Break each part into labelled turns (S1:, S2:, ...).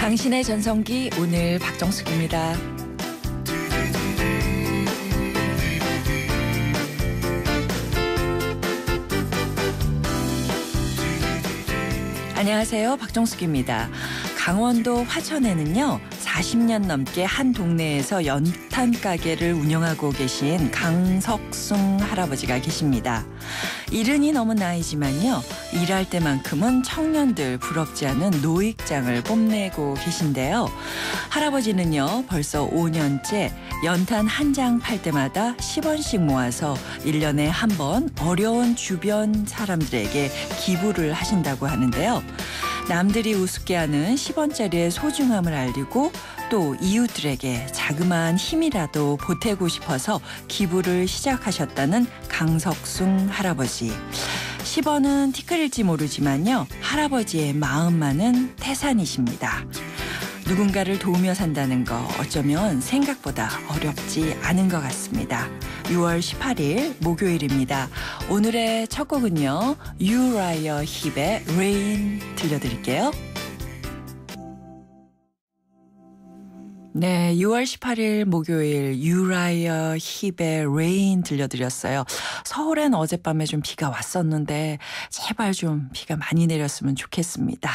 S1: 당신의 전성기 오늘 박정숙입니다. 안녕하세요. 박정숙입니다. 강원도 화천에는요. 40년 넘게 한 동네에서 연탄 가게를 운영하고 계신 강석숭 할아버지가 계십니다. 70이 넘은 나이지만요. 일할 때만큼은 청년들 부럽지 않은 노익장을 뽐내고 계신데요. 할아버지는요. 벌써 5년째 연탄 한 장 팔 때마다 10원씩 모아서 1년에 한 번 어려운 주변 사람들에게 기부를 하신다고 하는데요. 남들이 우습게 하는 10원짜리의 소중함을 알리고 또 이웃들에게 자그마한 힘이라도 보태고 싶어서 기부를 시작하셨다는 강석숭 할아버지. 10원은 티끌일지 모르지만요. 할아버지의 마음만은 태산이십니다. 누군가를 도우며 산다는 거 어쩌면 생각보다 어렵지 않은 것 같습니다. 6월 18일 목요일입니다. 오늘의 첫 곡은요. 유라이어 힙의 Rain 들려드릴게요. 네, 6월 18일 목요일 유라이어 힙의 Rain 들려드렸어요. 서울엔 어젯밤에 좀 비가 왔었는데 제발 좀 비가 많이 내렸으면 좋겠습니다.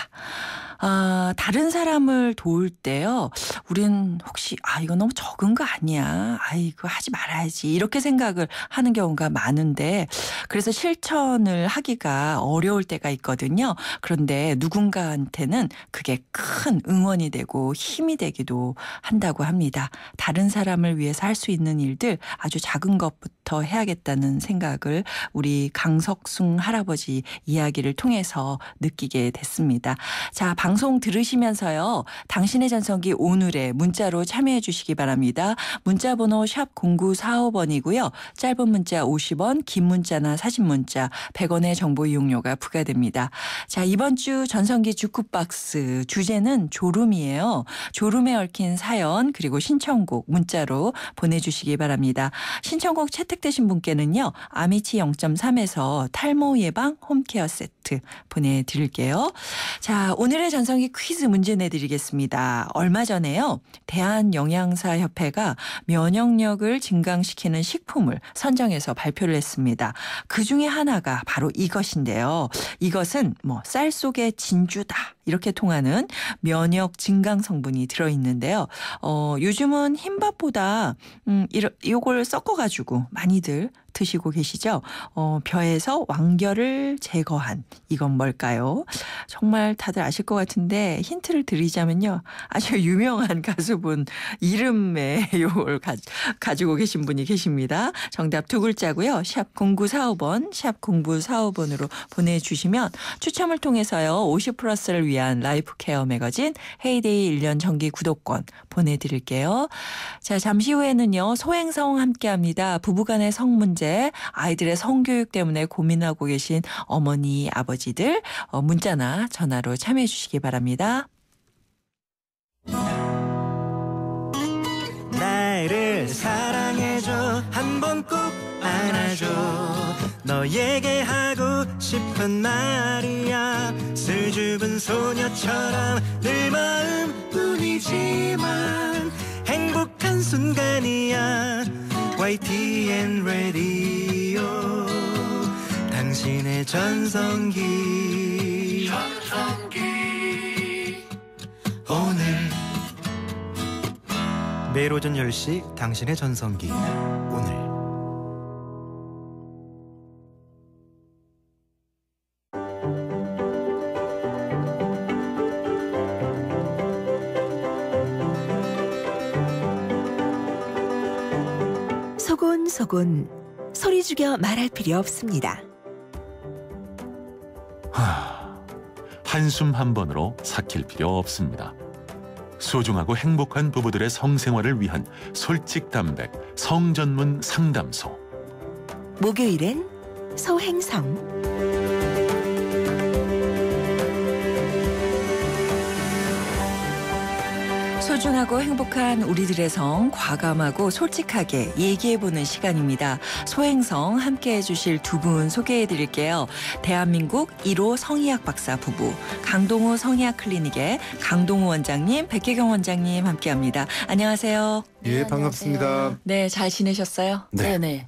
S1: 다른 사람을 도울 때요. 우린 혹시 이거 너무 적은 거 아니야. 이거 하지 말아야지. 이렇게 생각을 하는 경우가 많은데 그래서 실천을 하기가 어려울 때가 있거든요. 그런데 누군가한테는 그게 큰 응원이 되고 힘이 되기도 한다고 합니다. 다른 사람을 위해서 할 수 있는 일들 아주 작은 것부터 해야겠다는 생각을 우리 강석숭 할아버지 이야기를 통해서 느끼게 됐습니다. 자, 방송 들으시면서요. 당신의 전성기 오늘의 문자로 참여해 주시기 바랍니다. 문자 번호 샵 0945번이고요. 짧은 문자 50원, 긴 문자나 사진 문자 100원의 정보 이용료가 부과됩니다. 자, 이번 주 전성기 주쿠박스 주제는 졸음이에요. 졸음에 얽힌 사연 그리고 신청곡 문자로 보내주시기 바랍니다. 신청곡 채택되신 분께는요. 아미치 0.3에서 탈모 예방 홈케어 세트 보내드릴게요. 자, 오늘의 전성기 퀴즈 문제 내드리겠습니다. 얼마 전에요. 대한영양사협회가 면역력을 증강시키는 식품을 선정해서 발표를 했습니다. 그중에 하나가 바로 이것인데요. 이것은 쌀 속의 진주다. 이렇게 통하는 면역 증강 성분이 들어있는데요. 요즘은 흰밥보다 이걸 섞어가지고 많이들 드시고 계시죠? 벼에서 왕결을 제거한 이건 뭘까요? 정말 다들 아실 것 같은데 힌트를 드리자면요. 아주 유명한 가수분 이름에 이걸 가지고 계신 분이 계십니다. 정답 두 글자고요. 샵 0945번, 샵 0945번으로 보내주시면 추첨을 통해서요. 50플러스를 위한 라이프 케어 매거진 헤이데이 1년 정기 구독권 보내드릴게요. 자, 잠시 후에는요. 소행성 함께합니다. 부부간의 성 문제 아이들의 성교육 때문에 고민하고 계신 어머니, 아버지들 문자나 전화로 참여해 주시기 바랍니다.
S2: 나를 사랑해줘 한번 꼭 안아줘 너에게 하고 싶은 말이야 수줍은 소녀처럼 늘 마음뿐이지만 행복한 순간이야 YTN 라디오 당신의 전성기 오늘 매일 오전 10시 당신의 전성기 오늘
S3: 소곤소곤 소리 죽여 말할 필요 없습니다.
S4: 한숨 한 번으로 삭힐 필요 없습니다. 소중하고 행복한 부부들의 성생활을 위한 솔직담백 성전문 상담소.
S3: 목요일엔 소행성.
S1: 소중하고 행복한 우리들의 성 과감하고 솔직하게 얘기해보는 시간입니다. 소행성 함께해 주실 두 분 소개해 드릴게요. 대한민국 1호 성의학 박사 부부 강동우 성의학 클리닉의 강동우 원장님, 백혜경 원장님 함께합니다. 안녕하세요.
S2: 예, 반갑습니다.
S1: 네, 잘 지내셨어요?
S2: 네.
S5: 네네.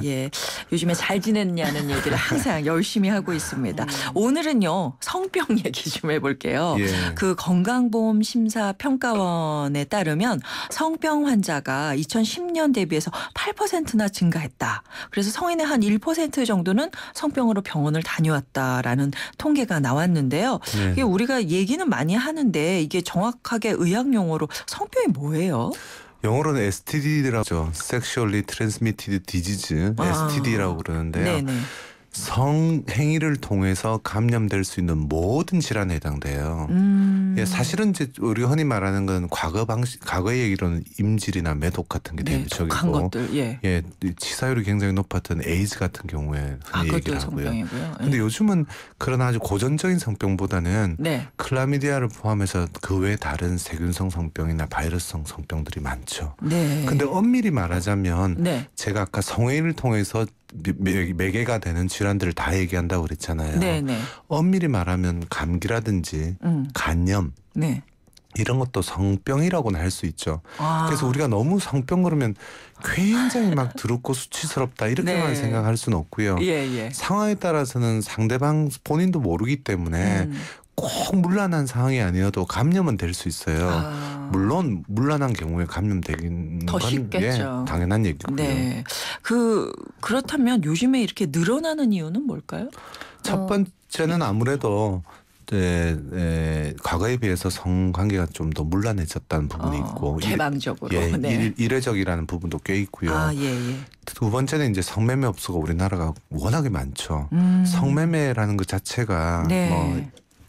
S1: 예, 요즘에 잘 지냈냐는 얘기를 항상 열심히 하고 있습니다. 오늘은요 성병 얘기 좀 해볼게요.
S2: 예.
S1: 그 건강보험 심사 평가원에 따르면 성병 환자가 2010년 대비해서 8%나 증가했다. 그래서 성인의 한 1% 정도는 성병으로 병원을 다녀왔다라는 통계가 나왔는데요.
S2: 네.
S1: 이게 우리가 얘기는 많이 하는데 이게 정확하게 의학 용어로 성병이 뭐예요?
S2: 영어로는 STD라고 하죠. Sexually Transmitted Disease, STD라고 그러는데요.
S1: 네네.
S2: 성행위를 통해서 감염될 수 있는 모든 질환에 해당돼요. 예, 사실은 이제 우리가 흔히 말하는 건 과거의 얘기로는 임질이나 매독 같은 게
S1: 네, 독한
S2: 대표적이고,
S1: 것들. 예.
S2: 예, 치사율이 굉장히 높았던 에이즈 같은 경우에 흔히
S1: 그것도
S2: 얘기를 하고요.
S1: 성병이고요.
S2: 근데 요즘은 그런 아주 고전적인 성병보다는
S1: 네.
S2: 클라미디아를 포함해서 그 외 다른 세균성 성병이나 바이러스성 성병들이 많죠.
S1: 네.
S2: 근데 엄밀히 말하자면
S1: 네.
S2: 제가 아까 성행위를 통해서 매개가 되는 질환들을 다 얘기한다고 그랬잖아요.
S1: 네네.
S2: 엄밀히 말하면 감기라든지 간염
S1: 네.
S2: 이런 것도 성병이라고는 할 수 있죠.
S1: 아.
S2: 그래서 우리가 너무 성병 그러면 굉장히 막 더럽고 수치스럽다 이렇게만
S1: 네.
S2: 생각할 수는 없고요.
S1: 예.
S2: 상황에 따라서는 상대방 본인도 모르기 때문에 꼭 문란한 상황이 아니어도 감염은 될 수 있어요.
S1: 아.
S2: 물론 문란한 경우에 감염되는
S1: 더
S2: 건
S1: 쉽겠죠.
S2: 예, 당연한 얘기고요.
S1: 네. 그렇다면 요즘에 이렇게 늘어나는 이유는 뭘까요?
S2: 첫 번째는 아무래도 과거에 비해서 성관계가 좀 더 문란해졌다는 부분이 있고
S1: 개방적으로.
S2: 예,
S1: 네.
S2: 이례적이라는 부분도 꽤 있고요.
S1: 아, 예.
S2: 두 번째는 이제 성매매 업소가 우리나라가 워낙에 많죠. 성매매라는 것 자체가
S1: 네.
S2: 뭐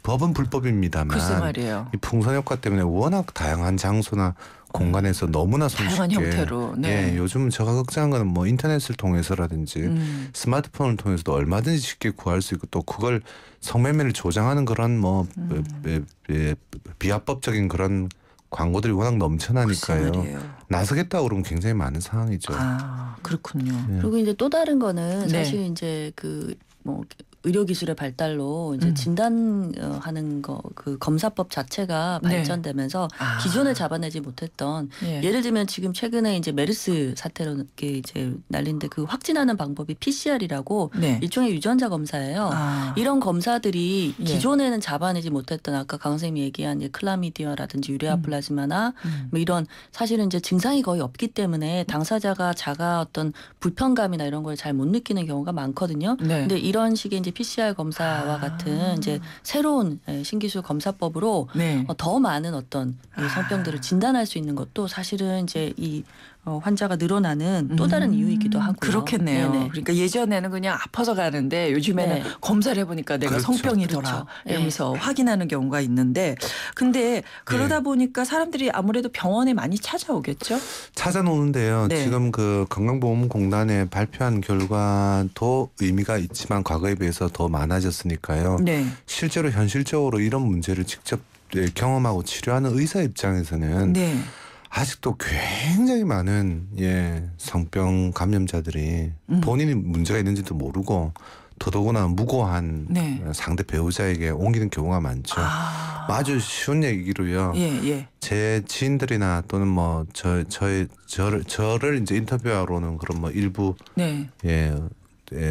S2: 법은 불법입니다만
S1: 글쎄 말이에요.
S2: 이 풍선 효과 때문에 워낙 다양한 장소나 공간에서 너무나 손쉽게
S1: 다양한 형태로. 네.
S2: 예, 요즘 제가 걱정한 거는 뭐 인터넷을 통해서라든지 스마트폰을 통해서도 얼마든지 쉽게 구할 수 있고 또 그걸 성매매를 조장하는 그런 뭐 비합법적인 그런 광고들이 워낙 넘쳐나니까요.
S1: 글쎄 말이에요.
S2: 나서겠다 그러면 굉장히 많은 상황이죠.
S1: 아, 그렇군요.
S2: 예.
S5: 그리고 이제 또 다른 거는
S1: 네.
S5: 사실 이제 그 뭐 의료 기술의 발달로 이제 진단하는 거 그 검사법 자체가
S1: 네.
S5: 발전되면서
S1: 아.
S5: 기존에 잡아내지 못했던
S1: 예.
S5: 예를 들면 지금 최근에 이제 메르스 사태로 이렇게 이제 난린데 그 확진하는 방법이 PCR이라고
S1: 네.
S5: 일종의 유전자 검사예요.
S1: 아.
S5: 이런 검사들이
S1: 예.
S5: 기존에는 잡아내지 못했던 아까 강 선생님이 얘기한 이제 클라미디아라든지 유레아 플라즈마나 뭐 이런 사실은 이제 증상이 거의 없기 때문에 당사자가 자가 어떤 불편감이나 이런 걸 잘 못 느끼는 경우가 많거든요.
S1: 네.
S5: 근데 이런 식의 이제 PCR 검사와 같은 이제 새로운 신기술 검사법으로
S1: 네.
S5: 더 많은 어떤 이 성병들을 진단할 수 있는 것도 사실은 이제 이 환자가 늘어나는 또 다른 이유이기도 하고요.
S1: 그렇겠네요.
S5: 네네.
S1: 그러니까 예전에는 그냥 아파서 가는데 요즘에는
S5: 네.
S1: 검사를 해보니까 내가
S2: 그렇죠.
S1: 성병이더라
S5: 그렇죠.
S1: 이러면서 확인하는 경우가 있는데 근데 그러다 보니까 사람들이 아무래도 병원에 많이 찾아오겠죠?
S2: 찾아놓는데요.
S1: 네.
S2: 지금 그 건강보험공단에 발표한 결과도 의미가 있지만 과거에 비해서 더 많아졌으니까요.
S1: 네.
S2: 실제로 현실적으로 이런 문제를 직접 경험하고 치료하는 의사 입장에서는
S1: 네.
S2: 아직도 굉장히 많은 성병 감염자들이 본인이 문제가 있는지도 모르고 더더구나 무고한
S1: 네.
S2: 상대 배우자에게 옮기는 경우가 많죠. 아주 쉬운 얘기로요.
S1: 예.
S2: 제 지인들이나 또는 뭐 저를 이제 인터뷰하러는 그런 뭐 일부
S1: 네.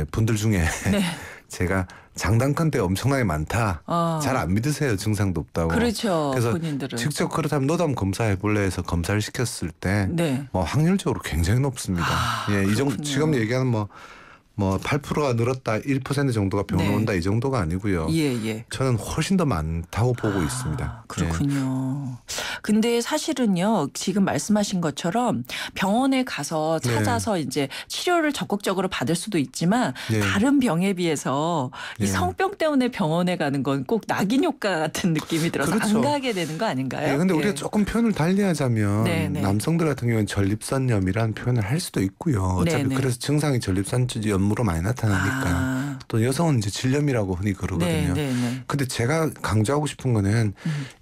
S2: 분들 중에
S1: 네.
S2: 제가 장단컨대 엄청나게 많다. 잘 안 믿으세요. 증상도 없다고.
S1: 그렇죠.
S2: 그래서
S1: 본인들은.
S2: 직접 그렇다면 너도 한번 검사해 볼래 해서 검사를 시켰을 때
S1: 네.
S2: 뭐 확률적으로 굉장히 높습니다. 이 정도
S1: 그렇군요.
S2: 지금 얘기하는 뭐 8%가 늘었다, 1% 정도가 병원
S1: 네.
S2: 온다 이 정도가 아니고요.
S1: 예.
S2: 저는 훨씬 더 많다고 보고 있습니다.
S1: 그렇군요. 근데 사실은요, 지금 말씀하신 것처럼 병원에 가서 찾아서 이제 치료를 적극적으로 받을 수도 있지만
S2: 네.
S1: 다른 병에 비해서 이
S2: 네.
S1: 성병 때문에 병원에 가는 건 꼭 낙인 효과 같은 느낌이 들어서
S2: 그렇죠.
S1: 안 가게 되는 거 아닌가요?
S2: 근데 우리가 조금 표현을 달리하자면
S1: 네.
S2: 남성들 같은 경우는 전립선염이라는 표현을 할 수도 있고요. 어차피
S1: 네.
S2: 그래서 증상이 전립선염으로 많이 나타나니까. 또 여성은 이제 질염이라고 흔히 그러거든요.
S1: 네.
S2: 근데 제가 강조하고 싶은 거는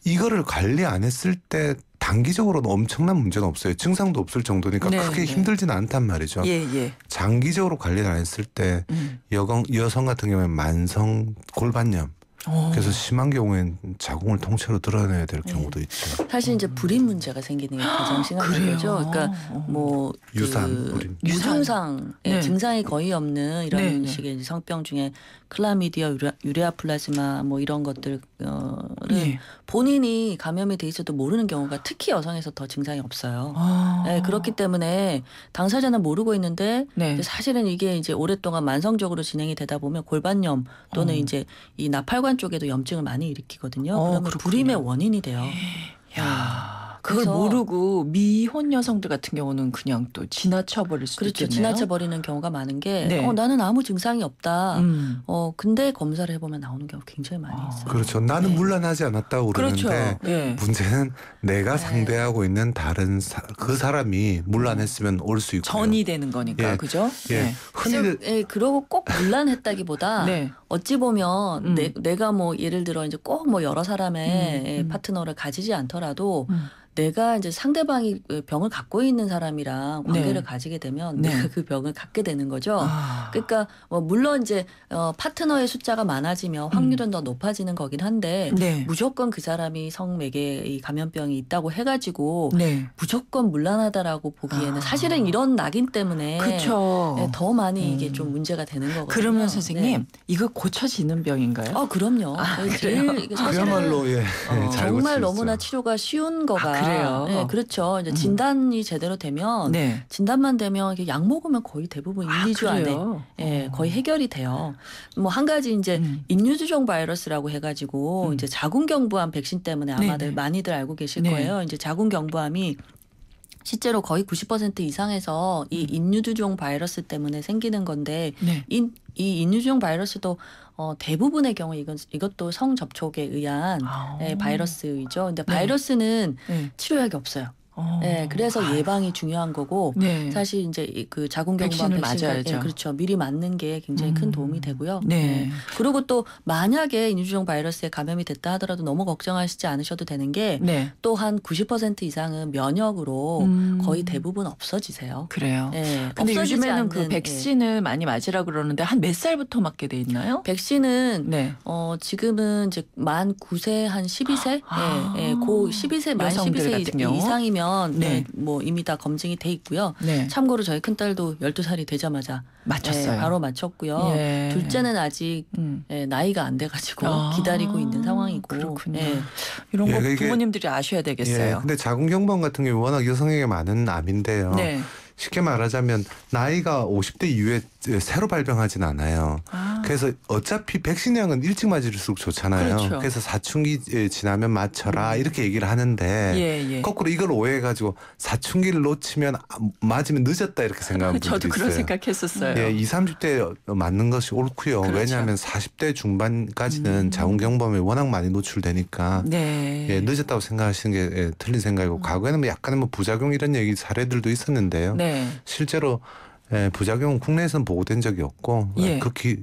S2: 이거를 관리 안 했을 때 단기적으로는 엄청난 문제는 없어요. 증상도 없을 정도니까
S1: 네,
S2: 크게
S1: 네.
S2: 힘들지는 않단 말이죠.
S1: 예, 예.
S2: 장기적으로 관리를 안 했을 때 여성 같은 경우에는 만성 골반염 그래서 심한 경우엔 자궁을 통째로 드러내야 될 경우도 있죠.
S5: 사실 이제 불임 문제가 생기는 게 가장 심각한
S1: 그래요?
S5: 거죠. 그러니까 뭐
S2: 유산, 불임.
S5: 무증상
S1: 네.
S5: 증상이 거의 없는 이런
S1: 네, 네.
S5: 식의 이제 성병 중에 클라미디아, 유레아 플라즈마 뭐 이런 것들을
S1: 예.
S5: 본인이 감염이 돼 있어도 모르는 경우가 특히 여성에서 더 증상이 없어요.
S1: 아.
S5: 네, 그렇기 때문에 당사자는 모르고 있는데
S1: 네.
S5: 사실은 이게 이제 오랫동안 만성적으로 진행이 되다 보면 골반염 또는 이제 이 나팔관 쪽에도 염증을 많이 일으키거든요. 그러면
S1: 그렇군요.
S5: 불임의 원인이 돼요.
S1: 야, 그걸
S5: 그래서-
S1: 모르고 미혼 여성들 같은 경우는 그냥 또 지나쳐버릴 수도
S5: 그렇죠.
S1: 있겠네요.
S5: 지나쳐 버리는 경우가 많은 게
S1: 네.
S5: 나는 아무 증상이 없다.
S1: 음.
S5: 근데 검사를 해보면 나오는 경우 굉장히 많이 있어요.
S2: 그렇죠. 나는
S5: 네.
S2: 문란하지 않았다고
S1: 그렇죠.
S2: 그러는데
S1: 예.
S2: 문제는 내가
S5: 네.
S2: 상대하고 있는 다른 그 사람이 문란했으면 올 수 있고
S1: 전이 되는 거니까
S2: 예.
S1: 그죠?
S2: 예. 흔히들
S5: 그러고 꼭 문란했다기보다
S1: 네.
S5: 어찌 보면
S1: 음.
S5: 내가 뭐 예를 들어 이제 꼭 뭐 여러 사람의 파트너를 가지지 않더라도 내가 이제 상대방이 병을 갖고 있는 사람이랑 관계를
S1: 네.
S5: 가지게 되면
S1: 네.
S5: 내가 그 병을 갖게 되는 거죠.
S1: 아.
S5: 그러니까 뭐 물론 이제 파트너의 숫자가 많아지면 확률은 더 높아지는 거긴 한데
S1: 네.
S5: 무조건 그 사람이 성매개 이 감염병이 있다고 해가지고
S1: 네.
S5: 무조건 문란하다라고 보기에는
S1: 아.
S5: 사실은 이런 낙인 때문에
S1: 그렇죠.
S5: 네, 더 많이 이게 좀 문제가 되는 거거든요.
S1: 그러면 선생님
S5: 네.
S1: 이거 고쳐지는 병인가요?
S5: 그럼요.
S1: 그래요?
S5: 이게 사실은
S2: 그야말로 예, 잘 고칠
S5: 정말
S2: 수
S5: 너무나
S2: 있어요.
S5: 치료가 쉬운 거가
S1: 그래요?
S5: 네, 그렇죠. 이제 진단이 제대로 되면
S1: 네.
S5: 진단만 되면 이게 약 먹으면 거의 대부분 1, 2주 안에
S1: 그래요?
S5: 예, 거의 해결이 돼요. 뭐 한 가지 이제 인유두종 바이러스라고 해가지고 이제 자궁경부암 백신 때문에 아마들
S1: 네네.
S5: 많이들 알고 계실
S1: 네.
S5: 거예요. 이제 자궁경부암이 실제로 거의 90% 이상에서 이 인유두종 바이러스 때문에 생기는 건데
S1: 네.
S5: 이 인유두종 바이러스도 대부분의 경우 이것도 성접촉에 의한
S1: 아.
S5: 바이러스이죠. 근데
S1: 네.
S5: 바이러스는
S1: 네.
S5: 치료약이 없어요.
S1: 어.
S5: 네, 그래서
S1: 아유.
S5: 예방이 중요한 거고
S1: 네.
S5: 사실 이제 그 자궁경부암
S1: 백신을
S5: 백신
S1: 맞아야죠.
S5: 그렇죠. 미리 맞는 게 굉장히 큰 도움이 되고요.
S1: 네.
S5: 그리고 또 만약에 인유두종 바이러스에 감염이 됐다 하더라도 너무 걱정하시지 않으셔도 되는 게
S1: 네.
S5: 또 한 90% 이상은 면역으로 거의 대부분 없어지세요.
S1: 그래요.
S5: 예,
S1: 근데
S5: 없어지지
S1: 요즘에는 그
S5: 않는,
S1: 백신을 많이 맞으라 그러는데 한 몇 살부터 맞게 돼 있나요?
S5: 백신은
S1: 네.
S5: 지금은 이제 만 9세 한 12세
S1: 아.
S5: 고 12세 만
S1: 여성들
S5: 12세
S1: 같은 경우?
S5: 이상이면
S1: 네.
S5: 뭐 이미 다 검증이 돼 있고요.
S1: 네.
S5: 참고로 저희 큰딸도 12살이 되자마자
S1: 맞췄어요.
S5: 바로 맞췄고요.
S1: 예.
S5: 둘째는 아직
S1: 음.
S5: 나이가 안 돼가지고
S1: 아.
S5: 기다리고 있는 상황이고.
S1: 그렇군요.
S5: 예.
S1: 이런 거
S2: 예, 이게-
S1: 부모님들이 아셔야 되겠어요.
S2: 예, 근데 자궁경부암 같은 경우 워낙 여성에게 많은 암인데요.
S1: 네.
S2: 쉽게 말하자면 나이가 50대 이후에 새로 발병하진 않아요.
S1: 아.
S2: 그래서 어차피 백신량은 일찍 맞을수록 좋잖아요.
S1: 그렇죠.
S2: 그래서 사춘기 지나면 맞춰라 이렇게 얘기를 하는데
S1: 예, 예.
S2: 거꾸로 이걸 오해해가지고 사춘기를 놓치면 맞으면 늦었다 이렇게 생각하는 분들이
S1: 저도
S2: 있어요.
S1: 그런 생각했었어요.
S2: 예, 20, 30대 맞는 것이 옳고요.
S1: 그렇죠.
S2: 왜냐하면 40대 중반까지는 자궁경부암에 워낙 많이 노출되니까
S1: 네.
S2: 예, 늦었다고 생각하시는 게 틀린 생각이고 과거에는 뭐 약간의 뭐 부작용 이런 얘기 사례들도 있었는데요.
S1: 네.
S2: 실제로 부작용은 국내에서는 보고된 적이 없고
S1: 예.
S2: 극히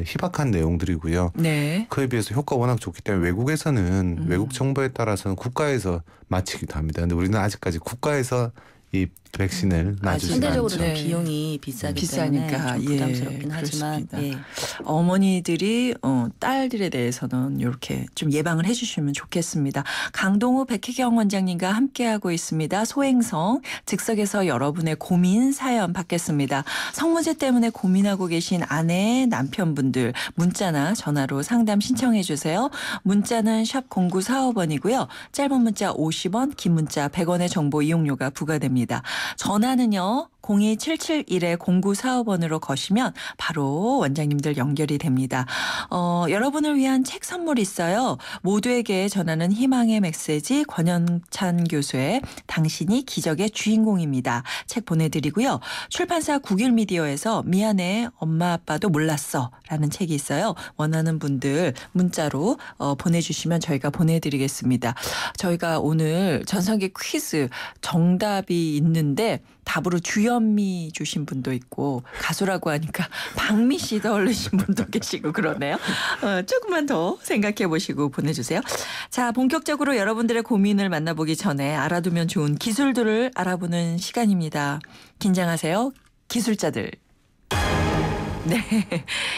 S2: 희박한 내용들이고요.
S1: 네.
S2: 그에 비해서 효과가 워낙 좋기 때문에 외국에서는 외국 정부에 따라서는 국가에서 맞히기도 합니다. 근데 우리는 아직까지 국가에서 이 백신을 놔주지
S5: 상대적으로
S2: 않죠.
S5: 좀
S1: 네.
S5: 비용이 비싸기
S1: 비싸니까,
S5: 때문에 좀
S1: 예,
S5: 부담스럽긴 하지만
S1: 그렇습니다.
S5: 예.
S1: 어머니들이 딸들에 대해서는 이렇게 좀 예방을 해주시면 좋겠습니다. 강동우 백혜경 원장님과 함께하고 있습니다. 소행성 즉석에서 여러분의 고민 사연 받겠습니다. 성문제 때문에 고민하고 계신 아내 남편분들 문자나 전화로 상담 신청해 주세요. 문자는 샵 0945번이고요. 짧은 문자 50원, 긴 문자 100원의 정보 이용료가 부과됩니다. 전화는요. 02771-0945번으로 거시면 바로 원장님들 연결이 됩니다. 여러분을 위한 책 선물 있어요. 모두에게 전하는 희망의 메시지 권영찬 교수의 당신이 기적의 주인공입니다. 책 보내드리고요. 출판사 국일미디어에서 미안해 엄마 아빠도 몰랐어 라는 책이 있어요. 원하는 분들 문자로 보내주시면 저희가 보내드리겠습니다. 저희가 오늘 전성기 퀴즈 정답이 있는데 답으로 주현미 주신 분도 있고 가수라고 하니까 박미 씨 떠올리신 분도 계시고 그러네요. 조금만 더 생각해 보시고 보내주세요. 자, 본격적으로 여러분들의 고민을 만나보기 전에 알아두면 좋은 기술들을 알아보는 시간입니다. 긴장하세요. 기술자들. 네.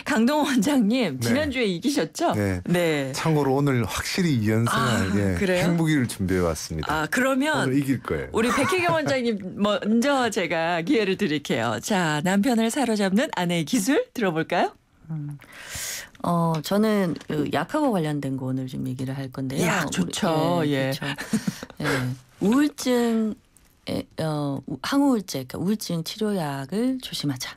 S1: 강동원 원장님,
S2: 네.
S1: 지난주에 이기셨죠?
S2: 네.
S1: 네.
S2: 참고로 오늘 확실히 2연승할
S1: 그래요?
S2: 행복이를 준비해 왔습니다.
S1: 그러면
S2: 오늘 이길 거예요.
S1: 우리 백혜경 원장님 먼저 제가 기회를 드릴게요. 자, 남편을 사로잡는 아내의 기술 들어볼까요?
S5: 저는 그 약하고 관련된 거 오늘 좀 얘기를 할 건데요.
S1: 약 좋죠. 예.
S5: 그렇죠. 예. 우울증, 항우울제, 그러니까 우울증 치료약을 조심하자.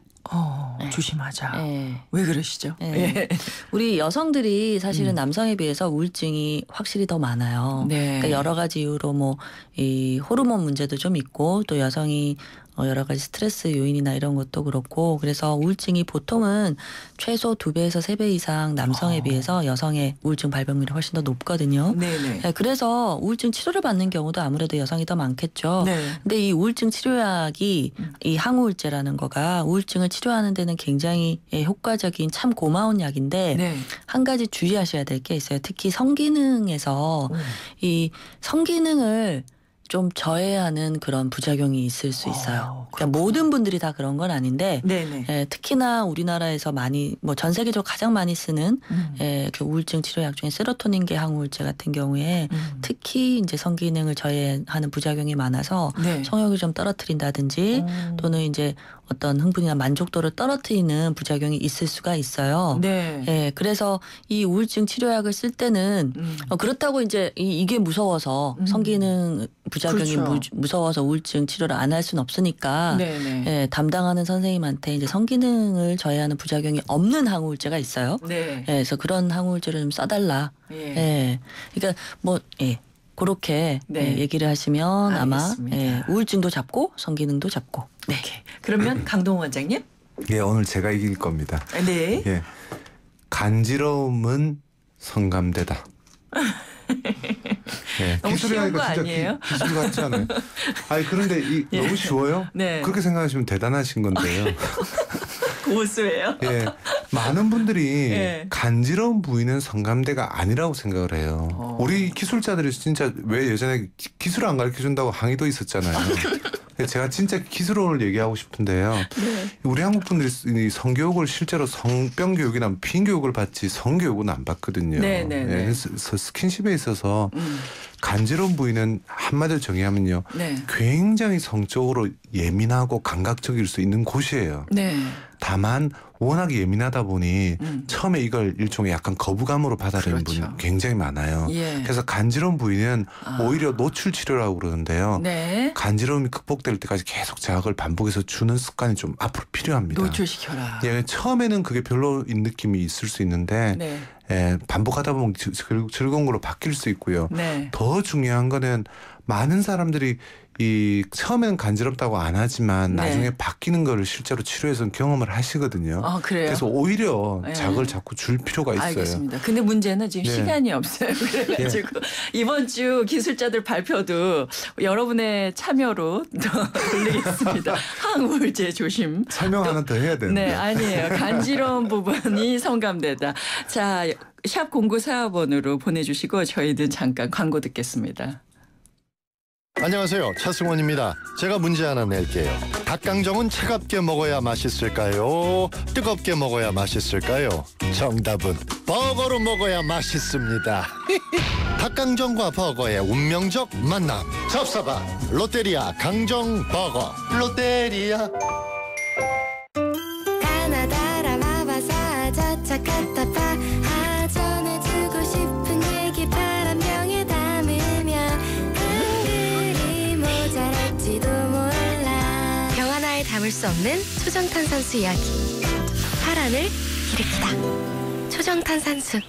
S5: 네.
S1: 조심하자.
S5: 예.
S1: 왜 그러시죠?
S5: 예.
S1: 예.
S5: 우리 여성들이 사실은 남성에 비해서 우울증이 확실히 더 많아요.
S1: 네.
S5: 그러니까 여러 가지 이유로 뭐 이 호르몬 문제도 좀 있고 또 여성이 여러 가지 스트레스 요인이나 이런 것도 그렇고 그래서 우울증이 보통은 최소 2배에서 3배 이상 남성에 비해서 여성의 우울증 발병률이 훨씬 더 높거든요.
S1: 네네.
S5: 네, 그래서 우울증 치료를 받는 경우도 아무래도 여성이 더 많겠죠.
S1: 네.
S5: 근데 이 우울증 치료약이 이 항우울제라는 거가 우울증을 치료하는 데는 굉장히 효과적인 참 고마운 약인데
S1: 네.
S5: 한 가지 주의하셔야 될 게 있어요. 특히 성기능에서 이 성기능을 좀 저해하는 그런 부작용이 있을 수 있어요. 그러니까 모든 분들이 다 그런 건 아닌데
S1: 네네.
S5: 특히나 우리나라에서 많이 뭐 전 세계적으로 가장 많이 쓰는 그 우울증 치료약 중에 세로토닌계 항우울제 같은 경우에 특히 이제 성기능을 저해하는 부작용이 많아서
S1: 네.
S5: 성욕을 좀 떨어뜨린다든지 또는 이제 어떤 흥분이나 만족도를 떨어뜨리는 부작용이 있을 수가 있어요.
S1: 네.
S5: 예, 그래서 이 우울증 치료약을 쓸 때는 그렇다고 이제 이게 무서워서 성기능 부작용이
S1: 그렇죠.
S5: 무서워서 우울증 치료를 안 할 수는 없으니까
S1: 네네.
S5: 예, 담당하는 선생님한테 이제 성기능을 저해하는 부작용이 없는 항우울제가 있어요.
S1: 네.
S5: 예, 그래서 그런 항우울제를 좀 써달라.
S1: 예.
S5: 예, 그러니까 뭐 그렇게
S1: 네.
S5: 얘기를 하시면
S1: 알겠습니다.
S5: 아마 우울증도 잡고 성기능도 잡고. 네.
S1: 그러면 강동원 원장님.
S2: 예, 오늘 제가 이길 겁니다.
S1: 네.
S2: 예, 간지러움은 성감대다. 예,
S1: 너무 쉬운 거
S2: 진짜
S1: 아니에요?
S2: 기술 같지 않아요? 아니 그런데 너무 쉬워요?
S1: 네.
S2: 그렇게 생각하시면 대단하신 건데요.
S1: 고수예요.
S2: 예, 많은 분들이
S1: 예.
S2: 간지러운 부위는 성감대가 아니라고 생각을 해요. 우리 기술자들이 진짜 왜 예전에 기술을 안 가르쳐 준다고 항의도 있었잖아요. 제가 진짜 기술을 얘기하고 싶은데요.
S1: 네.
S2: 우리 한국 분들이 이 성교육을 실제로 성병 교육이나 피임 교육을 받지 성교육은 안 받거든요.
S1: 네네네.
S2: 예, 그래서 스킨십에 있어서 간지러운 부위는 한마디로 정의하면요.
S1: 네.
S2: 굉장히 성적으로 예민하고 감각적일 수 있는 곳이에요.
S1: 네.
S2: 다만 워낙 예민하다 보니 처음에 이걸 일종의 약간 거부감으로 받아들이는
S1: 그렇죠.
S2: 분이 굉장히 많아요.
S1: 예.
S2: 그래서 간지러운 부위는 오히려 노출 치료라고 그러는데요.
S1: 네.
S2: 간지러움이 극복될 때까지 계속 자극을 반복해서 주는 습관이 좀 앞으로 필요합니다.
S1: 노출시켜라.
S2: 예, 처음에는 그게 별로인 느낌이 있을 수 있는데
S1: 네.
S2: 예, 반복하다 보면 즐거운 걸로 바뀔 수 있고요.
S1: 네.
S2: 더 중요한 거는 많은 사람들이 이 처음엔 간지럽다고 안 하지만
S1: 네.
S2: 나중에 바뀌는 거를 실제로 치료에서 경험을 하시거든요.
S1: 그래요?
S2: 그래서 오히려
S1: 네.
S2: 자극을 자꾸 줄 필요가 있어요.
S1: 알겠습니다. 근데 문제는 지금
S2: 네.
S1: 시간이 없어요. 그래가지고 이번 주 기술자들 발표도 여러분의 참여로 돌리겠습니다. 항우울제 조심.
S2: 설명 하나 더 해야 되는데.
S1: 네, 아니에요. 간지러운 부분이 성감되다. 자, 샵 0945번으로 보내주시고 저희는 잠깐 광고 듣겠습니다.
S6: 안녕하세요. 차승원입니다. 제가 문제 하나 낼게요. 닭강정은 차갑게 먹어야 맛있을까요? 뜨겁게 먹어야 맛있을까요? 정답은 버거로 먹어야 맛있습니다. 닭강정과 버거의 운명적 만남. 접사바 롯데리아 강정 버거. 롯데리아.
S7: 가나다라 마바사 자차카타파 전해주고 싶은 얘기 바람병에 담으면 한글이 모자랄지도 몰라 병 하나에 담을 수 없는 초정탄산수 이야기 파란을 일으키다 초정탄산수.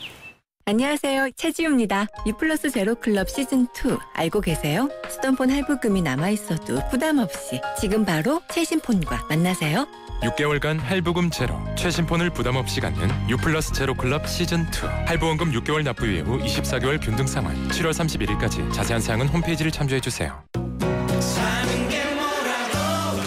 S8: 안녕하세요. 최지우입니다. 유플러스 제로클럽 시즌2 알고 계세요? 스톤폰 할부금이 남아있어도 부담없이 지금 바로 최신폰과 만나세요.
S9: 6개월간 할부금 제로, 최신폰을 부담없이 갖는 유플러스 제로클럽 시즌2 할부원금 6개월 납부 이후 24개월 균등 상환 7월 31일까지 자세한 사항은 홈페이지를 참조해주세요.
S10: 사는 게 뭐라고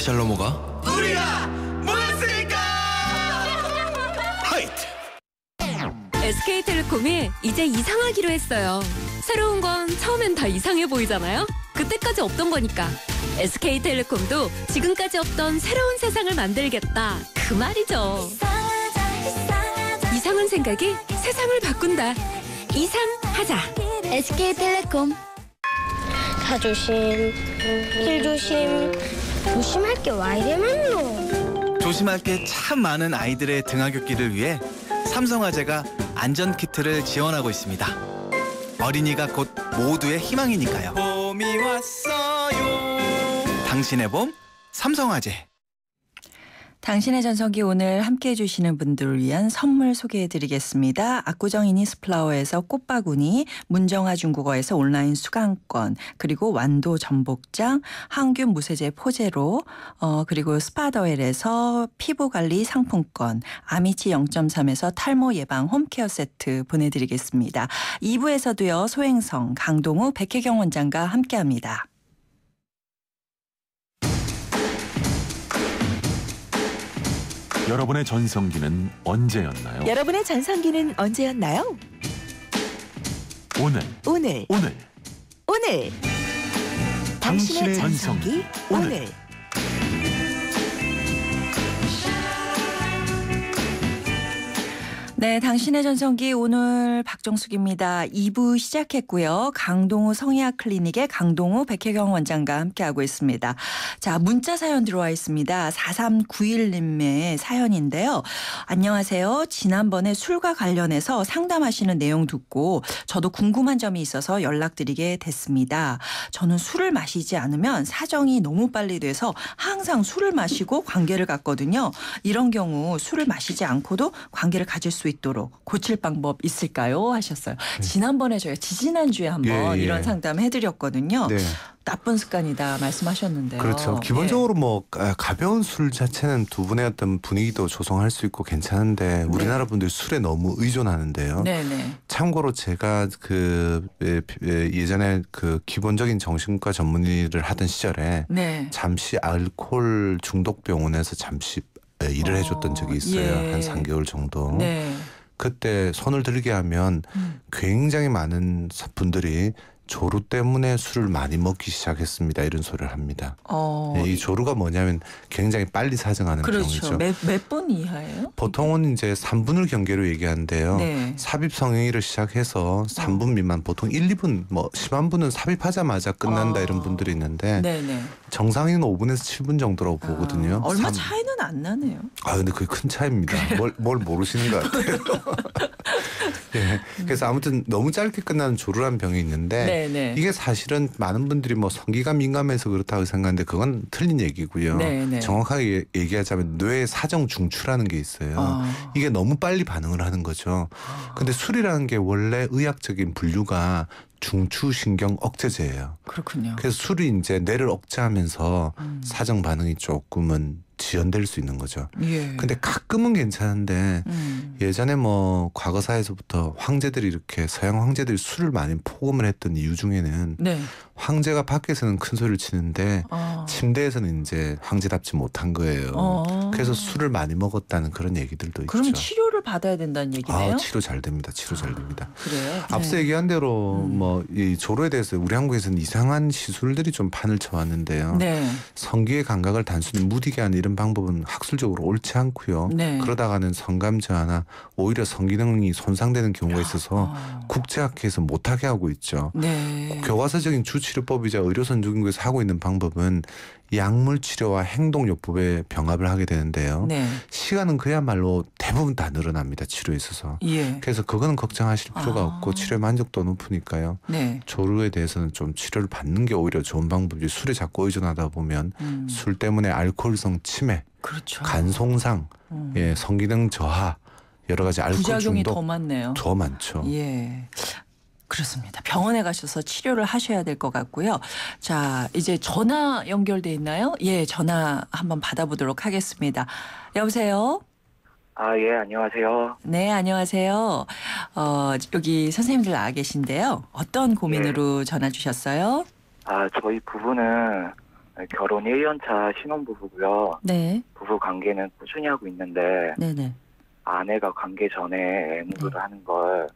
S10: 다시 할 넘어가?
S11: SK텔레콤이 이제 이상하기로 했어요. 새로운 건 처음엔 다 이상해 보이잖아요. 그때까지 없던 거니까. SK텔레콤도 지금까지 없던 새로운 세상을 만들겠다. 그 말이죠. 이상한 생각이 세상을 바꾼다. 이상하자.
S7: SK텔레콤. 차 조심, 길 조심. 조심할 게 와 이래 많노.
S12: 조심할 게 참 많은 아이들의 등하굣길을 위해 삼성화재가 안전키트를 지원하고 있습니다. 어린이가 곧 모두의 희망이니까요. 봄이 왔어요. 당신의 봄, 삼성화재.
S1: 당신의 전성기 오늘 함께해 주시는 분들을 위한 선물 소개해드리겠습니다. 압구정 이니스플라워에서 꽃바구니, 문정아 중국어에서 온라인 수강권, 그리고 완도 전복장, 항균 무세제 포제로, 그리고 스파더웰에서 피부관리 상품권, 아미치 0.3에서 탈모 예방 홈케어 세트 보내드리겠습니다. 2부에서도요. 소행성, 강동우, 백혜경 원장과 함께합니다.
S4: 여러분의 전성기는 언제였나요?
S3: 여러분의 전성기는 언제였나요?
S4: 오늘.
S3: 당신의 전성기 오늘.
S1: 네, 당신의 전성기 오늘 박정숙입니다. 2부 시작했고요. 강동우 성의학 클리닉의 강동우 백혜경 원장과 함께하고 있습니다. 자, 문자 사연 들어와 있습니다. 4391님의 사연인데요. 안녕하세요. 지난번에 술과 관련해서 상담하시는 내용 듣고 저도 궁금한 점이 있어서 연락드리게 됐습니다. 저는 술을 마시지 않으면 사정이 너무 빨리 돼서 항상 술을 마시고 관계를 갖거든요. 이런 경우 술을 마시지 않고도 관계를 가질 수 있도록 고칠 방법 있을까요? 하셨어요. 지난번에 저희가 지지난주에 한번 이런 상담 해드렸거든요.
S2: 네.
S1: 나쁜 습관이다 말씀하셨는데요.
S2: 그렇죠. 기본적으로 뭐 가벼운 술 자체는 두 분의 어떤 분위기도 조성할 수 있고 괜찮은데 우리나라 분들 술에 너무 의존하는데요.
S1: 네네.
S2: 참고로 제가 예전에 그 기본적인 정신과 전문의를 하던 시절에 잠시 알코올 중독 병원에서 잠시 일을 해줬던 적이 있어요. 한 3개월 정도. 그때 손을 들게 하면 굉장히 많은 분들이 조루 때문에 술을 많이 먹기 시작했습니다. 이런 소리를 합니다. 이 조루가 뭐냐면 굉장히 빨리 사정하는 병이죠.
S1: 몇 분 이하예요?
S2: 보통은 이제 3분을 경계로 얘기하는데요. 삽입 성행위를 시작해서 3분 미만, 보통 1, 2분, 뭐 심한 분은 삽입하자마자 끝난다 이런 분들이 있는데 정상인은 5분에서 7분 정도라고 보거든요.
S1: 얼마 차이는 안 나네요.
S2: 근데 그게 큰 차이입니다. 뭘 모르시는 것 같아요. 그래서 아무튼 너무 짧게 끝나는 조루라는 병이 있는데 이게 사실은 많은 분들이 뭐 성기가 민감해서 그렇다고 생각하는데 그건 틀린 얘기고요. 정확하게 얘기하자면 뇌 사정 중추라는 게 있어요. 이게 너무 빨리 반응을 하는 거죠. 근데 술이라는 게 원래 의학적인 분류가 중추신경 억제제예요.
S1: 그렇군요.
S2: 그래서 술이 이제 뇌를 억제하면서 사정 반응이 조금은 지연될 수 있는 거죠. 근데 가끔은 괜찮은데 예전에 뭐 과거사에서부터 황제들이 이렇게 서양 황제들이 술을 많이 포금을 했던 이유 중에는 황제가 밖에서는 큰 소리를 치는데 침대에서는 이제 황제답지 못한 거예요. 그래서 술을 많이 먹었다는 그런 얘기들도 있죠.
S1: 그럼 치료를 받아야 된다는 얘기네요?
S2: 치료 잘 됩니다. 치료 잘 됩니다.
S1: 그래요?
S2: 앞서 얘기한 대로 뭐 이 조로에 대해서 우리 한국에서는 이상한 시술들이 좀 판을 쳐왔는데요. 성기의 감각을 단순히 무디게 하는 이런 방법은 학술적으로 옳지 않고요. 그러다가는 성감 저하나 오히려 성기능이 손상되는 경우가 있어서 국제학회에서 못하게 하고 있죠. 교과서적인 주치료법이자 의료선진국에서 하고 있는 방법은 약물 치료와 행동요법의 병합을 하게 되는데요. 시간은 그야말로 대부분 다 늘어납니다. 치료에 있어서. 그래서 그거는 걱정하실 필요가 없고 치료의 만족도 높으니까요. 조루에 대해서는 좀 치료를 받는 게 오히려 좋은 방법이지 술에 자꾸 의존하다 보면 술 때문에 알코올성 치매, 간 손상, 성기능 저하, 여러 가지 알코올
S1: 부작용이
S2: 중독
S1: 더 많네요.
S2: 더 많죠.
S1: 그렇습니다. 병원에 가셔서 치료를 하셔야 될 것 같고요. 자, 이제 전화 연결돼 있나요? 전화 한번 받아보도록 하겠습니다. 여보세요?
S13: 안녕하세요.
S1: 네, 안녕하세요. 여기 선생님들 나와 계신데요. 어떤 고민으로 전화 주셨어요?
S13: 저희 부부는 결혼 1년차 신혼부부고요.
S5: 네.
S13: 부부 관계는 꾸준히 하고 있는데
S5: 네네.
S13: 아내가 관계 전에 애무를 하는 걸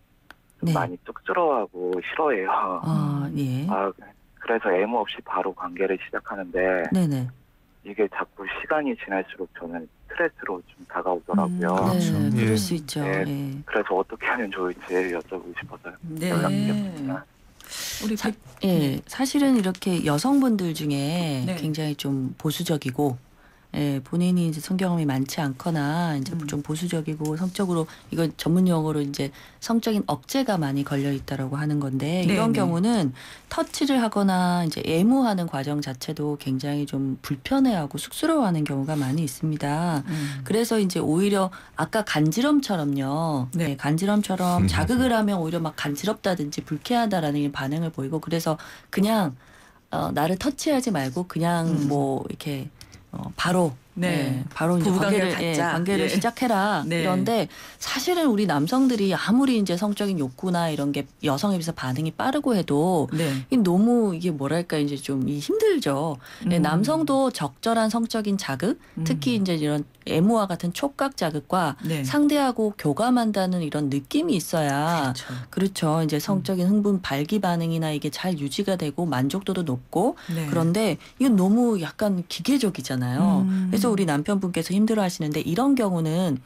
S13: 좀 많이 쑥스러워하고 싫어해요.
S5: 예.
S13: 그래서 애무 없이 바로 관계를 시작하는데
S5: 네네.
S13: 이게 자꾸 시간이 지날수록 저는 스트레스로 좀 다가오더라고요.
S2: 그렇죠.
S5: 네,
S2: 예.
S5: 그럴 수 있죠.
S13: 네.
S5: 예.
S13: 그래서 어떻게 하면 좋을지 여쭤보고 싶어서요.
S1: 네.
S13: 연락드렸습니다.
S1: 우리
S5: 사실은 이렇게 여성분들 중에
S1: 네.
S5: 굉장히 좀 보수적이고, 본인이 이제 성경험이 많지 않거나 이제 좀 보수적이고 성적으로 이건 전문 용어로 이제 성적인 억제가 많이 걸려 있다라고 하는 건데
S1: 네,
S5: 이런
S1: 네.
S5: 경우는 터치를 하거나 이제 애무하는 과정 자체도 굉장히 좀 불편해하고 쑥스러워하는 경우가 많이 있습니다. 그래서 이제 오히려 아까 간지럼처럼요.
S1: 네.
S5: 간지럼처럼 자극을 하면 오히려 막 간지럽다든지 불쾌하다라는 반응을 보이고 그래서 그냥 나를 터치하지 말고 그냥 뭐 이렇게 바로 바로 이제 관계를 시작해라.
S1: 네.
S5: 그런데 사실은 우리 남성들이 아무리 이제 성적인 욕구나 이런 게 여성에 비해서 반응이 빠르고 해도 너무 이게 뭐랄까 이제 좀 힘들죠. 남성도 적절한 성적인 자극, 특히 이제 이런 애무와 같은 촉각 자극과 상대하고 교감한다는 이런 느낌이 있어야 그렇죠. 이제 성적인 흥분 발기 반응이나 이게 잘 유지가 되고 만족도도 높고 그런데 이건 너무 약간 기계적이잖아요. 그래서 우리 남편분께서 힘들어하시는데 이런 경우는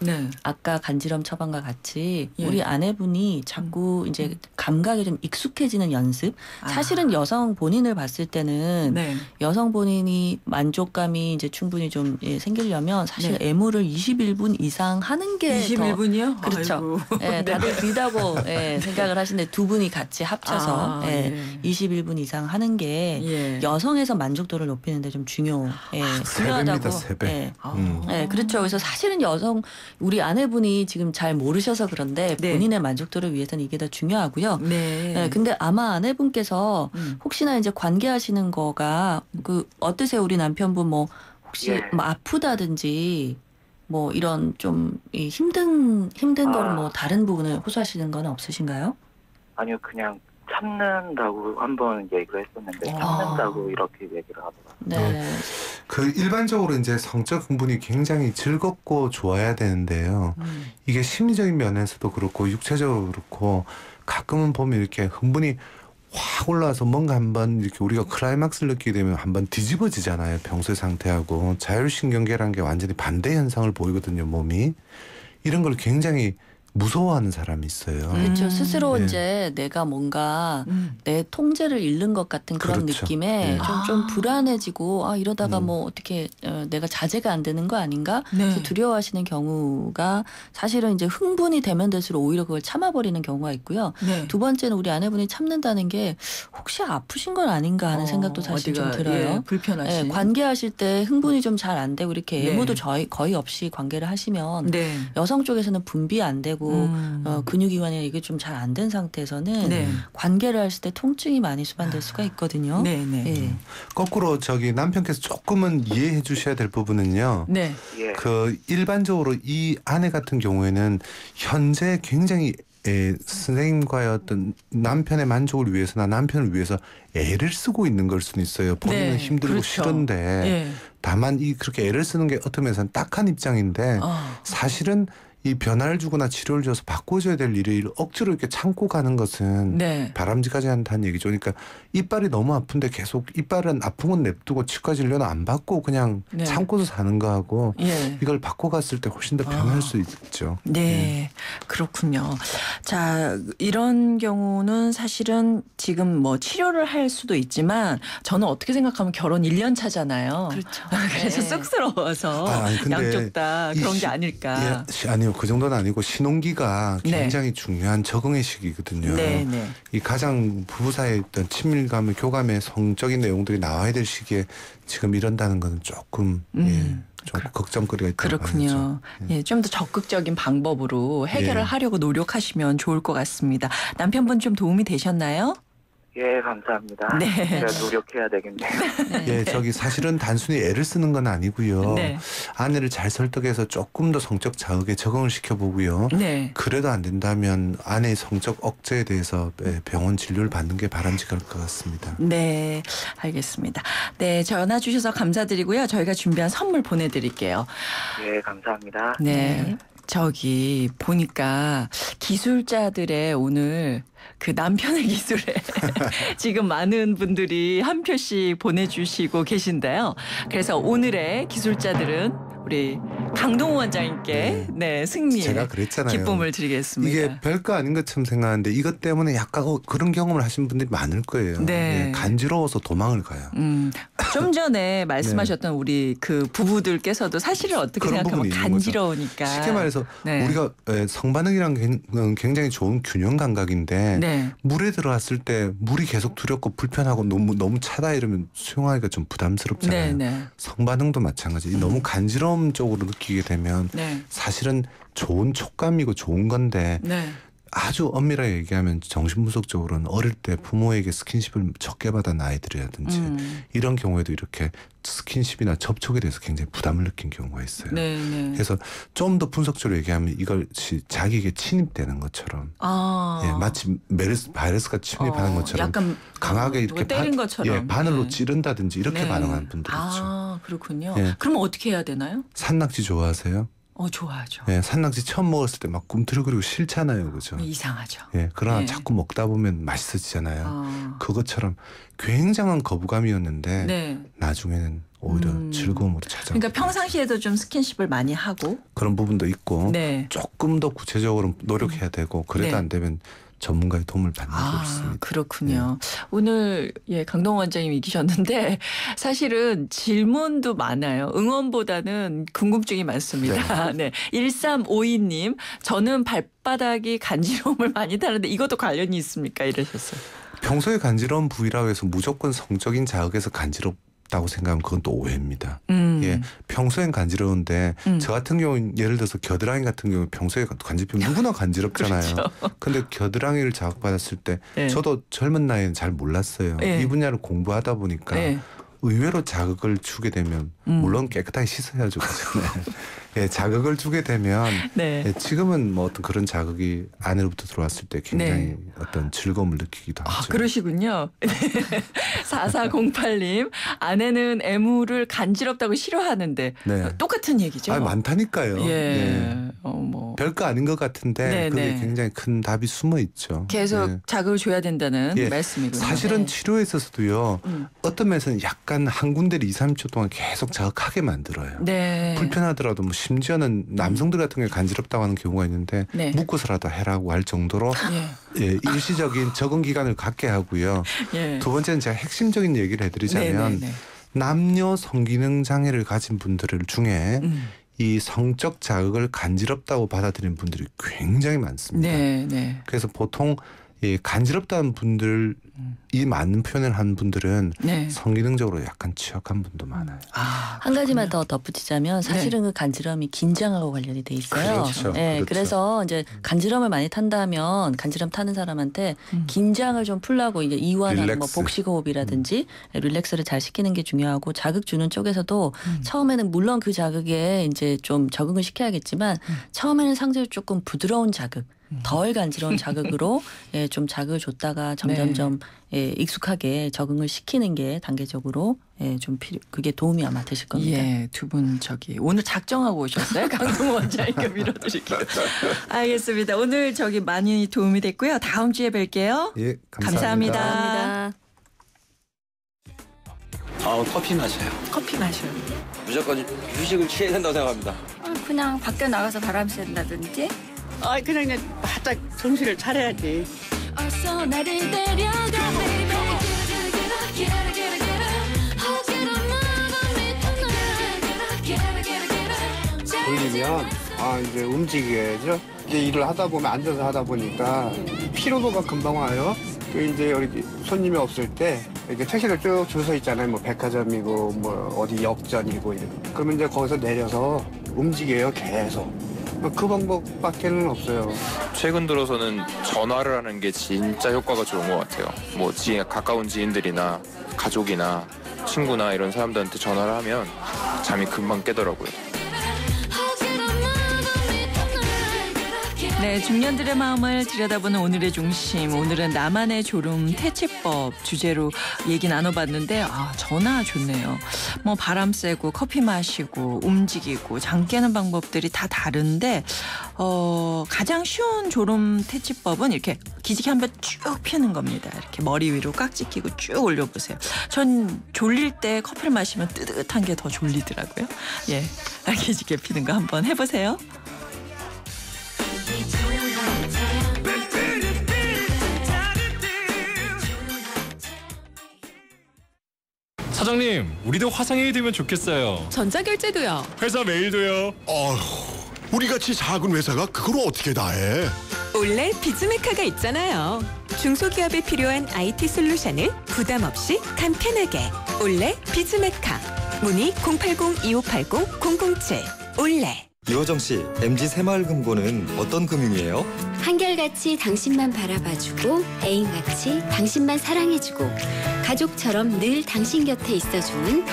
S5: 아까 간지럼 처방과 같이 우리 아내분이 자꾸 이제 감각에 좀 익숙해지는 연습. 사실은 여성 본인을 봤을 때는 여성 본인이 만족감이 이제 충분히 좀 생기려면 사실 애무를 21분 이상 하는 게
S1: 21분이요?
S5: 그렇죠. 다들 길다고 생각을 하시는데 두 분이 같이 합쳐서 21분 이상 하는 게 여성에서 만족도를 높이는 데 좀 중요하다고.
S2: 3배입니다. 3배.
S5: 그렇죠. 그래서 사실은 우리 아내분이 지금 잘 모르셔서 그런데 본인의 만족도를 위해서는 이게 더 중요하고요. 근데 아마 아내분께서 혹시나 이제 관계하시는 거가 어떠세요? 우리 남편분 뭐 혹시 뭐 아프다든지 뭐 이런 좀 힘든 거를 뭐 다른 부분을 호소하시는 건 없으신가요?
S13: 아니요, 그냥 참는다고 한번 얘기를 했었는데 참는다고 이렇게 얘기를 하더라고요.
S2: 그 일반적으로 이제 성적 흥분이 굉장히 즐겁고 좋아야 되는데요. 이게 심리적인 면에서도 그렇고 육체적으로 그렇고 가끔은 보면 이렇게 흥분이 확 올라와서 뭔가 한번 이렇게 우리가 클라이막스를 느끼게 되면 한번 뒤집어지잖아요. 평소의 상태하고 자율신경계라는 게 완전히 반대 현상을 보이거든요. 몸이. 이런 걸 굉장히 무서워하는 사람이 있어요.
S5: 그렇죠. 스스로 이제 내가 뭔가 내 통제를 잃는 것 같은 그런 느낌에 좀 불안해지고 이러다가 뭐 어떻게 내가 자제가 안 되는 거 아닌가 두려워하시는 경우가 사실은 이제 흥분이 되면 될수록 오히려 그걸 참아버리는 경우가 있고요. 두 번째는 우리 아내분이 참는다는 게 혹시 아프신 건 아닌가 하는 생각도 사실 좀 들어요.
S1: 불편하신.
S5: 관계하실 때 흥분이 좀 잘 안 되고 이렇게 애무도 거의 없이 관계를 하시면 여성 쪽에서는 분비 안 되고 근육이완이나 이게 좀 잘 안 된 상태에서는 관계를 하실 때 통증이 많이 수반될 수가 있거든요.
S2: 거꾸로 남편께서 조금은 이해해 주셔야 될 부분은요. 그 일반적으로 이 아내 같은 경우에는 현재 굉장히 선생님과의 어떤 남편의 만족을 위해서나 남편을 위해서 애를 쓰고 있는 걸 수는 있어요. 본인은 힘들고 싫은데 다만 그렇게 애를 쓰는 게 어떤 면에서는 딱한 입장인데 사실은 이 변화를 주거나 치료를 줘서 바꿔줘야 될 일을 억지로 이렇게 참고 가는 것은 바람직하지 않다는 얘기죠. 그러니까 이빨이 너무 아픈데 계속 이빨은 아픈 건 냅두고 치과 진료는 안 받고 그냥 참고서 사는 거하고 이걸 바꿔갔을 때 훨씬 더 변할 수 있죠.
S1: 그렇군요. 자, 이런 경우는 사실은 지금 뭐 치료를 할 수도 있지만 저는 어떻게 생각하면 결혼 1년 차잖아요.
S5: 그렇죠.
S1: 그래서 쑥스러워서 양쪽 다 그런 게 아닐까.
S2: 아니요. 그 정도는 아니고 신혼기가 굉장히 중요한 적응의 시기거든요. 이 가장 부부 사이의 어떤 친밀감의 교감의 성적인 내용들이 나와야 될 시기에 지금 이런다는 건 조금 좀 걱정거리가 있다고
S1: 그렇군요. 좀 더 적극적인 방법으로 해결을 하려고 노력하시면 좋을 것 같습니다. 남편분 좀 도움이 되셨나요?
S13: 예, 감사합니다.
S1: 네.
S13: 제가 노력해야 되겠네요.
S2: 예, 저기 사실은 단순히 애를 쓰는 건 아니고요.
S1: 네.
S2: 아내를 잘 설득해서 조금 더 성적 자극에 적응을 시켜보고요.
S1: 네.
S2: 그래도 안 된다면 아내의 성적 억제에 대해서 병원 진료를 받는 게 바람직할 것 같습니다.
S1: 네, 알겠습니다. 네, 전화 주셔서 감사드리고요. 저희가 준비한 선물 보내드릴게요.
S13: 예, 감사합니다.
S1: 네. 저기 보니까 기술자들의 오늘 그 남편의 기술에 지금 많은 분들이 한 표씩 보내주시고 계신데요. 그래서 오늘의 기술자들은 우리 강동우 원장님께 네, 승리의
S2: 제가 그랬잖아요.
S1: 기쁨을 드리겠습니다.
S2: 이게 별거 아닌 것처럼 생각하는데 이것 때문에 약간 그런 경험을 하신 분들이 많을 거예요.
S1: 네.
S2: 예, 간지러워서 도망을 가요.
S1: 좀 전에 말씀하셨던 네. 우리 그 부부들께서도 사실은 어떻게 생각하면 간지러우니까.
S2: 쉽게 말해서
S1: 네.
S2: 우리가 성반응이란 굉장히 좋은 균형 감각인데
S1: 네.
S2: 물에 들어갔을 때 물이 계속 두렵고 불편하고 너무 차다 이러면 수영하기가 좀 부담스럽잖아요.
S1: 네, 네.
S2: 성반응도 마찬가지. 너무 간지러움 쪽으로 느끼게 되면
S1: 네.
S2: 사실은 좋은 촉감이고 좋은 건데
S1: 네.
S2: 아주 엄밀하게 얘기하면 정신분석적으로는 어릴 때 부모에게 스킨십을 적게 받은 아이들이라든지 이런 경우에도 이렇게 스킨십이나 접촉에 대해서 굉장히 부담을 느낀 경우가 있어요.
S1: 네, 네.
S2: 그래서 좀 더 분석적으로 얘기하면 이것이 자기에게 침입되는 것처럼 예, 마치 바이러스가 침입하는 것처럼
S1: 약간
S2: 강하게 이렇게
S1: 때린 것처럼
S2: 예, 바늘로
S1: 네.
S2: 찌른다든지 이렇게
S1: 네.
S2: 반응하는 분들 있죠.
S1: 아, 그렇군요.
S2: 예.
S1: 그럼 어떻게 해야 되나요?
S2: 산낙지 좋아하세요?
S1: 좋아하죠.
S2: 예, 산낙지 처음 먹었을 때 막 꿈틀거리고 싫잖아요, 그죠?
S1: 이상하죠.
S2: 예, 그러나
S1: 네.
S2: 자꾸 먹다 보면 맛있어지잖아요. 그것처럼 굉장한 거부감이었는데
S1: 네.
S2: 나중에는 오히려 즐거움으로 찾아오고.
S1: 그러니까 평상시에도 좀 스킨십을 많이 하고
S2: 그런 부분도 있고
S1: 네.
S2: 조금 더 구체적으로 노력해야 되고 그래도
S1: 네.
S2: 안 되면 전문가의 도움을 받는 게 좋습니다.
S1: 그렇군요. 오늘 강동원 원장님 이기셨는데 사실은 질문도 많아요. 응원보다는 궁금증이 많습니다. 네. 1352님 저는 발바닥이 간지러움을 많이 타는데 이것도 관련이 있습니까? 이러셨어요.
S2: 평소에 간지러운 부위라고 해서 무조건 성적인 자극에서 간지럽다고 생각하면 그건 또 오해입니다. 예, 평소엔 간지러운데 저 같은 경우는 예를 들어서 겨드랑이 같은 경우 평소에 관절염 누구나 간지럽잖아요.
S1: 그렇죠.
S2: 근데 겨드랑이를 자극받았을 때
S1: 네.
S2: 저도 젊은 나이에는 잘 몰랐어요.
S1: 네.
S2: 이 분야를 공부하다 보니까
S1: 네.
S2: 의외로 자극을 주게 되면 물론 깨끗하게 씻어야죠. 예, 자극을 주게 되면
S1: 네.
S2: 예, 지금은 뭐 어떤 그런 자극이 안으로부터 들어왔을 때 굉장히
S1: 네.
S2: 어떤 즐거움을 느끼기도 하죠.
S1: 그러시군요. 4408님 아내는 애무를 간지럽다고 싫어하는데
S2: 네.
S1: 똑같은 얘기죠.
S2: 많다니까요.
S1: 예.
S2: 예. 별거 아닌 것 같은데
S1: 네,
S2: 그게
S1: 네.
S2: 굉장히 큰 답이 숨어 있죠.
S1: 계속
S2: 예.
S1: 자극을 줘야 된다는
S2: 예.
S1: 말씀이군요.
S2: 사실은
S1: 네.
S2: 치료에 있어서도요. 어떤 면에서는 약간 한 군데를 2, 3초 동안 계속 자극하게 만들어요.
S1: 네.
S2: 불편하더라도 뭐 심지어는 남성들 같은 경우에 간지럽다고 하는 경우가 있는데
S1: 네.
S2: 묶어서라도 해라고 할 정도로 예, 일시적인 적응 기간을 갖게 하고요.
S1: 예.
S2: 두 번째는 제가 핵심적인 얘기를 해드리자면
S1: 네.
S2: 남녀 성기능 장애를 가진 분들 중에 이 성적 자극을 간지럽다고 받아들이는 분들이 굉장히 많습니다.
S1: 네, 네.
S2: 그래서 보통 이 간지럽다는 분들 이 많은 표현을 한 분들은
S1: 네.
S2: 성기능적으로 약간 취약한 분도 많아요.
S5: 한 가지만 더 덧붙이자면 사실은 그 간지럼이 긴장하고 관련이 돼 있어요.
S2: 그렇죠.
S5: 네,
S2: 그렇죠.
S5: 그래서 이제 간지럼을 많이 탄다면 간지럼 타는 사람한테 긴장을 좀 풀라고 이제 이완하는 뭐 복식호흡이라든지 릴렉스를 잘 시키는 게 중요하고 자극 주는 쪽에서도 처음에는 물론 그 자극에 이제 좀 적응을 시켜야겠지만 처음에는 상대적으로 조금 부드러운 자극. 덜 간지러운 자극으로 예, 좀 자극을 줬다가 점점점 예, 익숙하게 적응을 시키는 게 단계적으로 예, 좀 그게 도움이 아마 되실 겁니다.
S1: 예, 두 분 오늘 작정하고 오셨어요? 강동원 원장님께 밀어드릴게요. 알겠습니다. 오늘 많이 도움이 됐고요. 다음 주에 뵐게요.
S2: 예, 감사합니다.
S1: 감사합니다.
S10: 커피 마셔요.
S1: 커피 마셔요.
S10: 무조건 휴식을 취해야 된다고 생각합니다.
S14: 그냥 밖에 나가서 바람 쐰다든지.
S15: 그냥 바짝 정신을 차려야지.
S11: 어서 나를 데려가 baby.
S16: 졸리면 이제 움직여야죠. 이제 일을 하다 보면 앉아서 하다 보니까 피로도가 금방 와요. 이제 여기 손님이 없을 때 이렇게 택시를 쭉 줄 서 있잖아요. 뭐 백화점이고 뭐 어디 역전이고 이런. 그러면 이제 거기서 내려서 움직여요. 계속. 그 방법밖에는 없어요.
S17: 최근 들어서는 전화를 하는 게 진짜 효과가 좋은 것 같아요. 뭐 가까운 지인들이나 가족이나 친구나 이런 사람들한테 전화를 하면 잠이 금방 깨더라고요.
S1: 네, 중년들의 마음을 들여다보는 오늘의 중심. 오늘은 나만의 졸음 퇴치법 주제로 얘기 나눠봤는데 전화 좋네요. 뭐 바람 쐬고 커피 마시고 움직이고 잠 깨는 방법들이 다 다른데 가장 쉬운 졸음 퇴치법은 이렇게 기지개 한번 쭉 펴는 겁니다. 이렇게 머리 위로 깍지 끼고 쭉 올려보세요. 전 졸릴 때 커피를 마시면 뜨뜻한 게 더 졸리더라고요. 예, 기지개 피는 거 한번 해보세요.
S9: 사장님, 우리도 화상회의 되면 좋겠어요.
S11: 전자결제도요.
S9: 회사 메일도요.
S6: 우리 같이 작은 회사가 그걸 어떻게 다 해?
S8: 올레 비즈메카가 있잖아요. 중소기업에 필요한 IT 솔루션을 부담 없이 간편하게. 올레 비즈메카. 문의 080-2580-007. 올레.
S18: 이호정 씨, MG 새마을금고는 어떤 금융이에요?
S19: 한결같이 당신만 바라봐주고 애인같이 당신만 사랑해주고 가족처럼 늘 당신 곁에 있어주는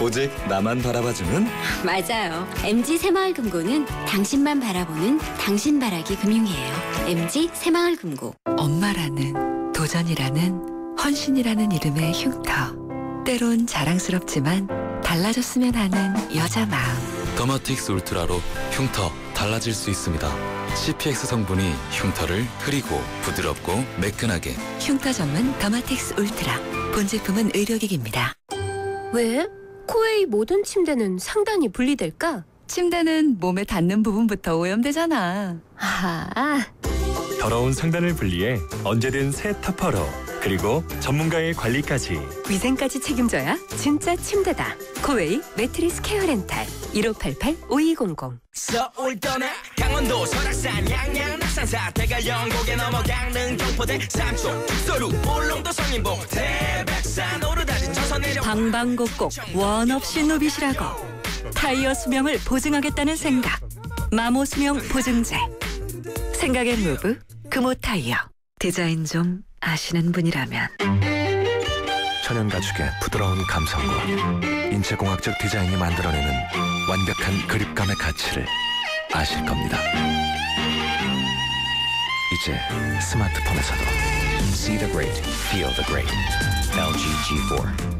S18: 오직 나만 바라봐주는?
S19: 맞아요. MG 새마을금고는 당신만 바라보는 당신바라기 금융이에요. MG 새마을금고.
S20: 엄마라는, 도전이라는, 헌신이라는 이름의 흉터. 때론 자랑스럽지만 달라졌으면 하는 여자 마음.
S21: 더마틱스 울트라로 흉터 달라질 수 있습니다. CPX 성분이 흉터를 흐리고 부드럽고 매끈하게.
S20: 흉터 전문 더마틱스 울트라. 본 제품은 의료기기입니다.
S11: 왜? 코웨이 모든 침대는 상단이 분리될까?
S20: 침대는 몸에 닿는 부분부터 오염되잖아.
S9: 더러운 상단을 분리해 언제든 새 터퍼로. 그리고 전문가의 관리까지.
S8: 위생까지 책임져야 진짜 침대다. 코웨이 매트리스 케어 렌탈 1588-5200.
S22: 서울 떠나 강원도 설악산 양양 낙산사 대가 영곡에 넘어 강릉 경포대 삼촌 서루 울릉도 성인봉 태백산 오르다리 쳐서 내려
S8: 방방곡곡 원 없이 누비시라고. 타이어 수명을 보증하겠다는 생각. 마모 수명 보증제. 생각의 무브 금호 타이어.
S20: 디자인 좀 아시는 분이라면.
S23: 천연 가죽의 부드러운 감성과 인체공학적 디자인이 만들어내는 완벽한 그립감의 가치를 아실 겁니다. 이제 스마트폰에서도 See the great, feel the great. LG G4.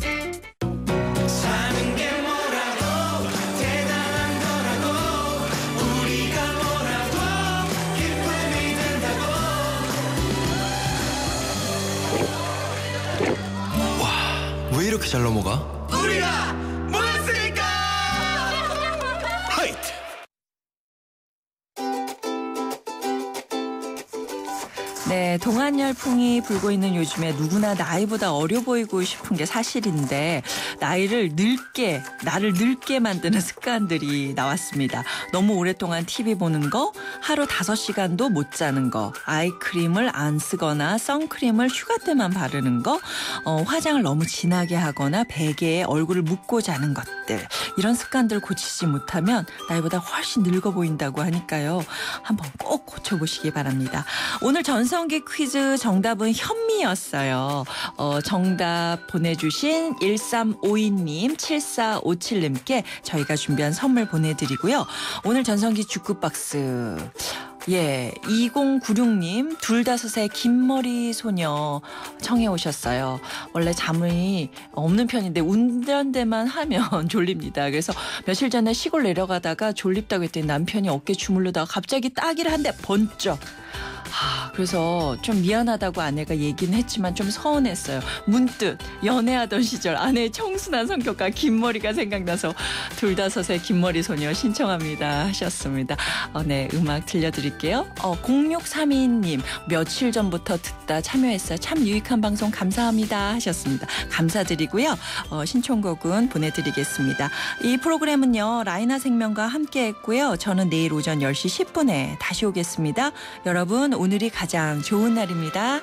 S22: 왜 이렇게 잘 넘어가? 우리가 모였으니까!
S23: 하이트!
S1: 네, 동안 열풍이 불고 있는 요즘에 누구나 나이보다 어려 보이고 싶은 게 사실인데 나를 늙게 만드는 습관들이 나왔습니다. 너무 오랫동안 TV 보는 거, 하루 5시간도 못 자는 거, 아이크림을 안 쓰거나 선크림을 휴가 때만 바르는 거, 화장을 너무 진하게 하거나 베개에 얼굴을 묶고 자는 것들. 이런 습관들 고치지 못하면 나이보다 훨씬 늙어 보인다고 하니까요. 한번 꼭 고쳐보시기 바랍니다. 오늘 전성기 퀴즈 정답은 현미였어요. 정답 보내주신 1352님, 7457님께 저희가 준비한 선물 보내드리고요. 오늘 전성기 주크박스. 2096님, 25세 긴머리 소녀 청해 오셨어요. 원래 잠이 없는 편인데 운전대만 하면 졸립니다. 그래서 며칠 전에 시골 내려가다가 졸립다고 했더니 남편이 어깨 주물르다가 갑자기 따기를 한 대 번쩍. 그래서 좀 미안하다고 아내가 얘기는 했지만 좀 서운했어요. 문득 연애하던 시절 아내의 청순한 성격과 긴 머리가 생각나서 25세 긴머리 소녀 신청합니다 하셨습니다. 네, 음악 들려드릴게요. 0632님, 며칠 전부터 듣다 참여했어요. 참 유익한 방송 감사합니다 하셨습니다. 감사드리고요. 신청곡은 보내드리겠습니다. 이 프로그램은요, 라이나 생명과 함께 했고요. 저는 내일 오전 10시 10분에 다시 오겠습니다. 여러분, 오늘이 가장 좋은 날입니다.